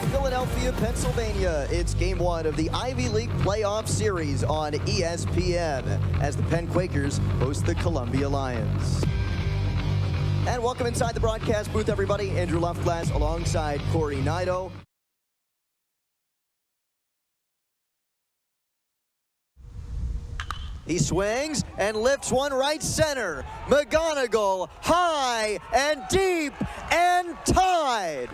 Philadelphia, Pennsylvania. It's game one of the Ivy League playoff series on ESPN as the Penn Quakers host the Columbia Lions. And welcome inside the broadcast booth, everybody. Andrew Luftglass alongside Corey Nido. He swings and lifts one right center. McGonigal high and deep and tied.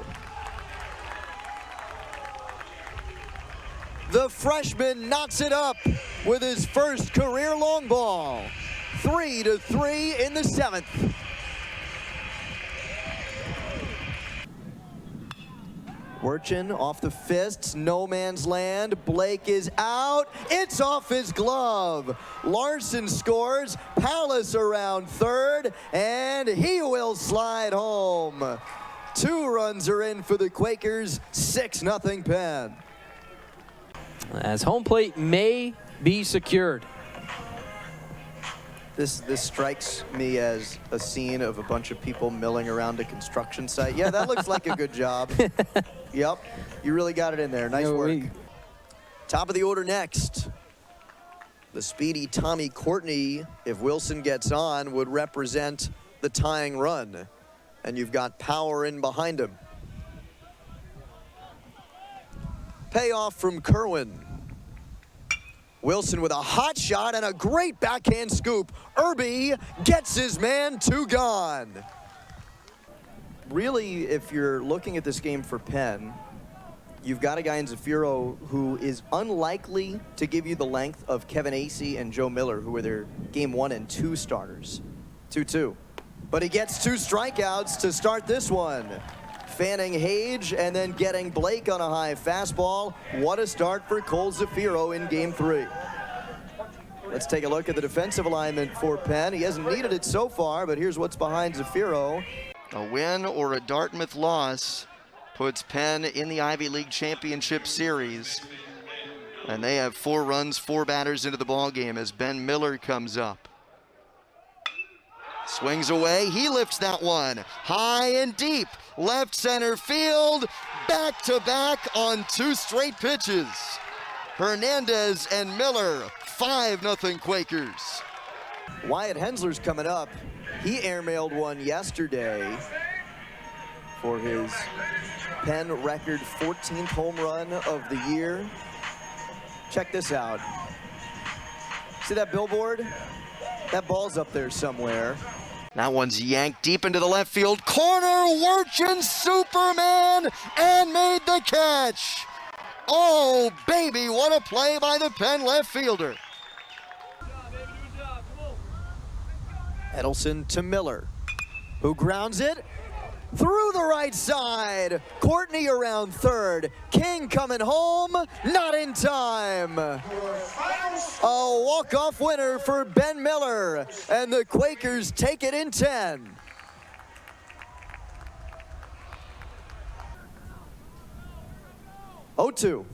The freshman knocks it up with his first career long ball. 3-3 in the seventh. Werchin off the fists, no man's land. Blake is out. It's off his glove. Larson scores. Palace around third, and he will slide home. 2 runs are in for the Quakers. 6-0 Penn. As home plate may be secured. This strikes me as a scene of a bunch of people milling around a construction site. Yeah, that looks like a good job. Yep, you really got it in there. Nice work. Top of the order next. The speedy Tommy Courtney, if Wilson gets on, would represent the tying run. And you've got power in behind him. Payoff from Kerwin. Wilson with a hot shot and a great backhand scoop. Irby gets his man 2 gone. Really, if you're looking at this game for Penn, you've got a guy in Zafiro who is unlikely to give you the length of Kevin Acey and Joe Miller, who were their game 1 and 2 starters. 2-2. But he gets 2 strikeouts to start this one. Fanning Hage and then getting Blake on a high fastball. What a start for Cole Zafiro in game 3. Let's take a look at the defensive alignment for Penn. He hasn't needed it so far, but here's what's behind Zafiro. A win or a Dartmouth loss puts Penn in the Ivy League Championship Series. And they have 4 runs, 4 batters into the ballgame as Ben Miller comes up. Swings away, he lifts that one. High and deep, left center field, back-to-back on 2 straight pitches. Hernandez and Miller, 5-0 Quakers. Wyatt Hensler's coming up. He airmailed one yesterday for his Penn record 14th home run of the year. Check this out. See that billboard? That ball's up there somewhere. That one's yanked deep into the left field corner. Werchin Superman and made the catch. Oh, baby, what a play by the Penn left fielder. Edelson to Miller, who grounds it through the right side. Courtney around third. King coming home, not in time. A walk-off winner for Ben Miller, and the Quakers take it in 10. Oh-2.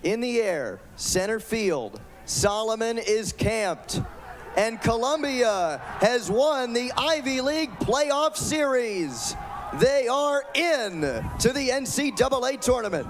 In the air, center field. Solomon is camped. And Columbia has won the Ivy League playoff series. They are in to the NCAA tournament.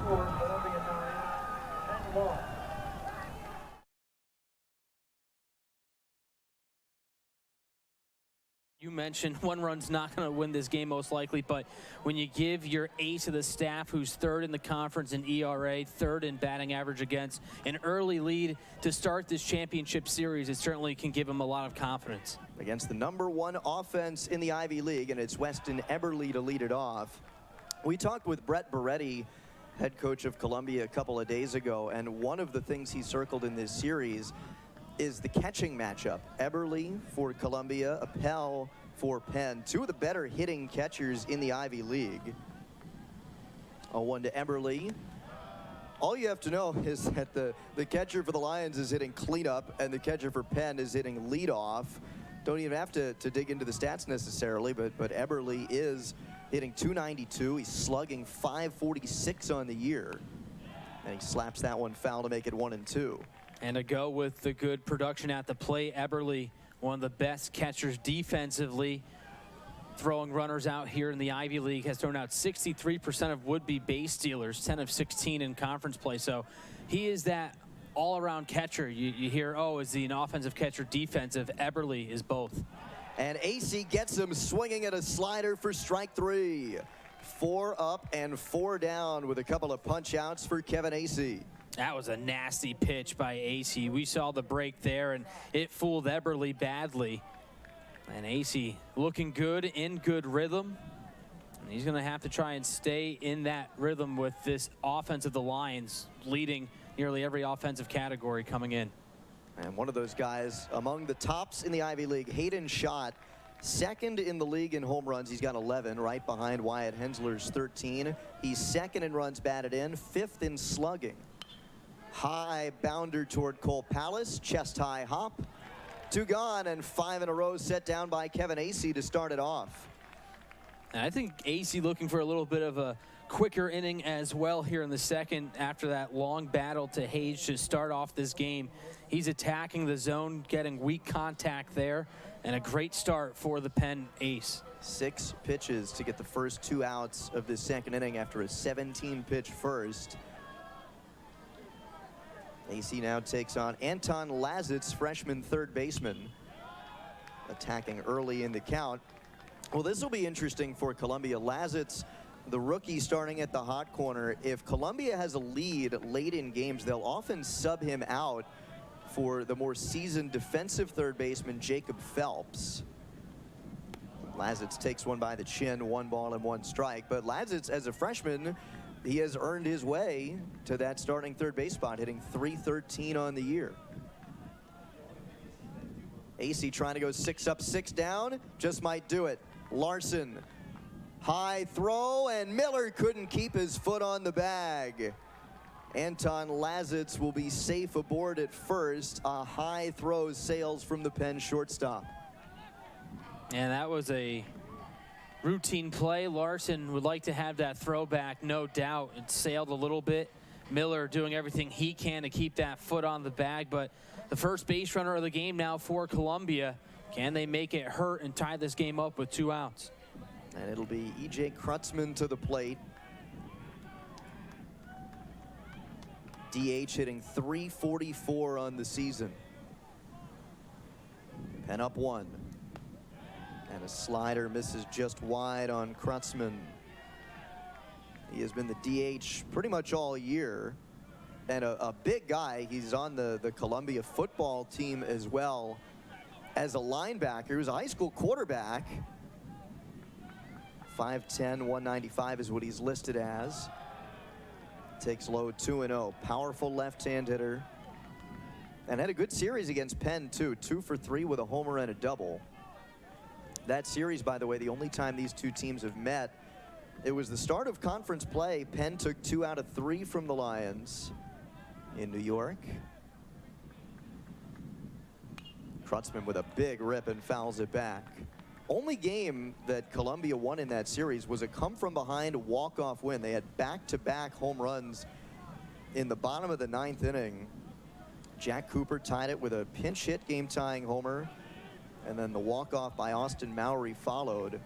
You mentioned 1 run's not going to win this game most likely, but when you give your ace of the staff, who's 3rd in the conference in ERA, 3rd in batting average against, an early lead to start this championship series, it certainly can give him a lot of confidence. Against the #1 offense in the Ivy League, and it's Weston Eberle to lead it off. We talked with Brett Beretti, head coach of Columbia, a couple of days ago, and one of the things he circled in this series is the catching matchup. Eberle for Columbia, Appel for Penn. 2 of the better hitting catchers in the Ivy League. 0-1 to Eberle. All you have to know is that the catcher for the Lions is hitting cleanup and the catcher for Penn is hitting leadoff. Don't even have to dig into the stats necessarily, but Eberle is hitting .292. He's slugging .546 on the year. And he slaps that one foul to make it 1-2. And to go with the good production at the plate, Eberle, one of the best catchers defensively. throwing runners out here in the Ivy League, has thrown out 63% of would-be base stealers, 10 of 16 in conference play. So he is that all-around catcher. You hear, oh, is he an offensive catcher, defensive? Eberle is both. And AC gets him swinging at a slider for strike 3. 4 up and 4 down with a couple of punch outs for Kevin AC. That was a nasty pitch by AC. We saw the break there, and it fooled Eberle badly. And AC looking good, in good rhythm. And he's going to have to try and stay in that rhythm with this offense of the Lions, leading nearly every offensive category coming in. And one of those guys among the tops in the Ivy League, Hayden Schott, second in the league in home runs. He's got 11, right behind Wyatt Hensler's 13. He's second in runs batted in, 5th in slugging. High bounder toward Cole Palace, chest high hop. 2 gone, and 5 in a row set down by Kevin AC to start it off. And I think AC looking for a little bit of a quicker inning as well here in the second after that long battle to Hayes to start off this game. He's attacking the zone, getting weak contact there, and a great start for the Penn ace. 6 pitches to get the first 2 outs of this second inning after a 17-pitch first. AC now takes on Anton Lazitz, freshman third baseman, attacking early in the count. Well, this will be interesting for Columbia. Lazitz, the rookie, starting at the hot corner. If Columbia has a lead late in games, they'll often sub him out for the more seasoned defensive third baseman, Jacob Phelps. Lazitz takes one by the chin, 1 ball and 1 strike. But Lazitz, as a freshman, he has earned his way to that starting third base spot, hitting .313 on the year. AC trying to go 6 up, 6 down, just might do it. Larson, high throw, and Miller couldn't keep his foot on the bag. Anton Lazitz will be safe aboard at first. A high throw sails from the Penn shortstop. And that was a routine play. Larson would like to have that throwback, no doubt. It sailed a little bit. Miller doing everything he can to keep that foot on the bag, but the first base runner of the game now for Columbia. Can they make it hurt and tie this game up with 2 outs? And it'll be E.J. Krutzman to the plate. DH hitting .344 on the season. Penn up 1. And a slider misses just wide on Krutzman. He has been the DH pretty much all year. And a big guy. He's on the Columbia football team as well as a linebacker. He was a high school quarterback. 5'10", 195 is what he's listed as. Takes low 2-0. Powerful left-hand hitter. And had a good series against Penn, too. 2 for 3 with a homer and a double. That series, by the way, the only time these two teams have met, it was the start of conference play. Penn took 2 out of 3 from the Lions in New York. Krutzman with a big rip and fouls it back. Only game that Columbia won in that series was a come-from-behind walk-off win. They had back-to-back home runs in the bottom of the 9th inning. Jack Cooper tied it with a pinch hit game-tying homer, and then the walk-off by Austin Mowry followed.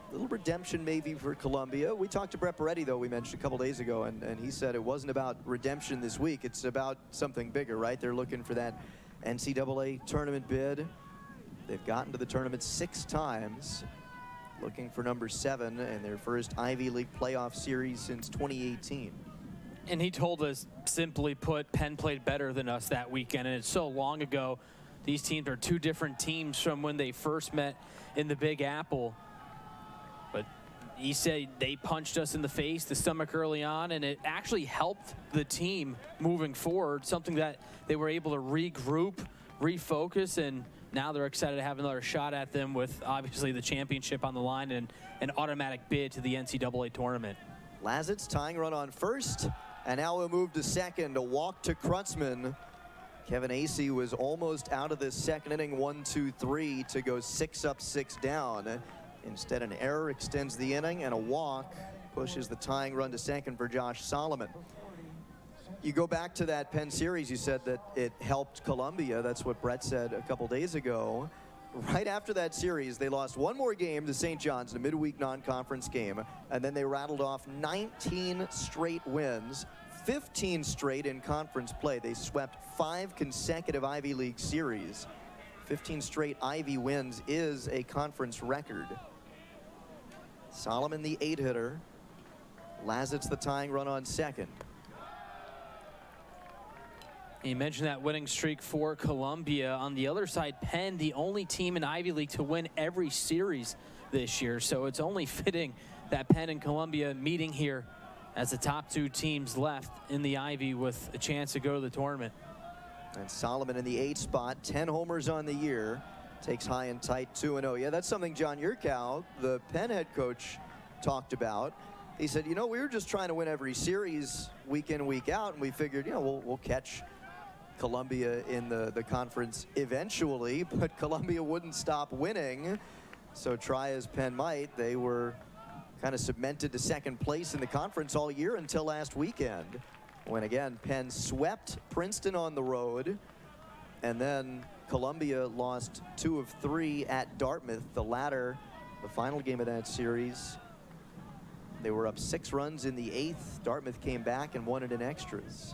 A little redemption maybe for Columbia. We talked to Brett Beretti, though, we mentioned a couple days ago, and he said it wasn't about redemption this week. It's about something bigger, right? They're looking for that NCAA tournament bid. They've gotten to the tournament 6 times, looking for number 7 in their first Ivy League playoff series since 2018. And he told us, simply put, Penn played better than us that weekend, and it's so long ago. These teams are 2 different teams from when they first met in the Big Apple. But he said they punched us in the face, the stomach early on, and it actually helped the team moving forward, something that they were able to regroup, refocus, and now they're excited to have another shot at them with obviously the championship on the line and an automatic bid to the NCAA tournament. Lazitz tying run on first, and now we'll move to second. A walk to Krutzman. Kevin AC was almost out of this second inning, 1-2-3 to go 6 up, 6 down. Instead, an error extends the inning, and a walk pushes the tying run to second for Josh Solomon. You go back to that Penn series, you said that it helped Columbia. That's what Brett said a couple days ago. right after that series, they lost one more game to St. John's in a midweek non-conference game, and then they rattled off 19 straight wins, 15 straight in conference play. They swept 5 consecutive Ivy League series. 15 straight Ivy wins is a conference record. Solomon, the 8-hitter. Lazitz, the tying run on second. You mentioned that winning streak for Columbia. On the other side, Penn, the only team in Ivy League to win every series this year. So it's only fitting that Penn and Columbia meeting here as the top 2 teams left in the Ivy with a chance to go to the tournament. And Solomon in the 8th spot, 10 homers on the year, takes high and tight 2-0. Yeah, that's something John Yurkow, the Penn head coach, talked about. He said, you know, we were just trying to win every series week in, week out, and we figured, you know, we'll catch Columbia in the conference eventually, but Columbia wouldn't stop winning. So try as Penn might, they were kind of cemented to second place in the conference all year until last weekend, when again Penn swept Princeton on the road, and then Columbia lost 2 of 3 at Dartmouth, the latter the final game of that series. They were up 6 runs in the 8th. Dartmouth came back and won it in extras.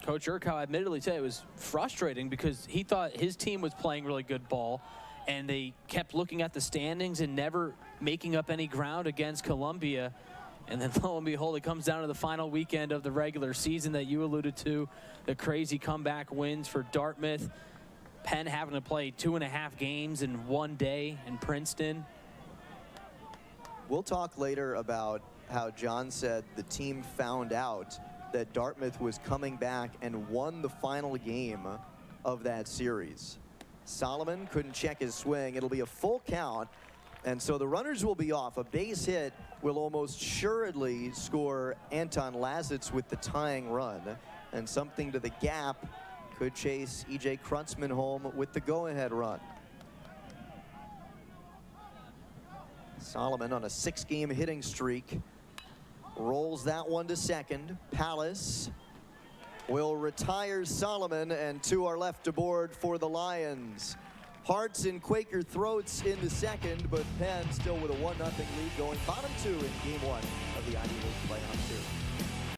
Coach Yurkow admittedly said it was frustrating because he thought his team was playing really good ball, and they kept looking at the standings and never making up any ground against Columbia. And then lo and behold, it comes down to the final weekend of the regular season that you alluded to, the crazy comeback wins for Dartmouth. Penn having to play 2.5 games in one day in Princeton. We'll talk later about how John said the team found out that Dartmouth was coming back and won the final game of that series. Solomon couldn't check his swing. It'll be a full count, and so the runners will be off. A base hit will almost assuredly score Anton Lazitz with the tying run, and something to the gap could chase E.J. Kruntzman home with the go-ahead run. Solomon on a 6-game hitting streak rolls that one to second. Palace will retire Solomon, and 2 are left aboard for the Lions. Hearts in Quaker throats into second, but Penn still with a 1-0 lead going bottom 2 in game 1 of the Ivy League playoff series.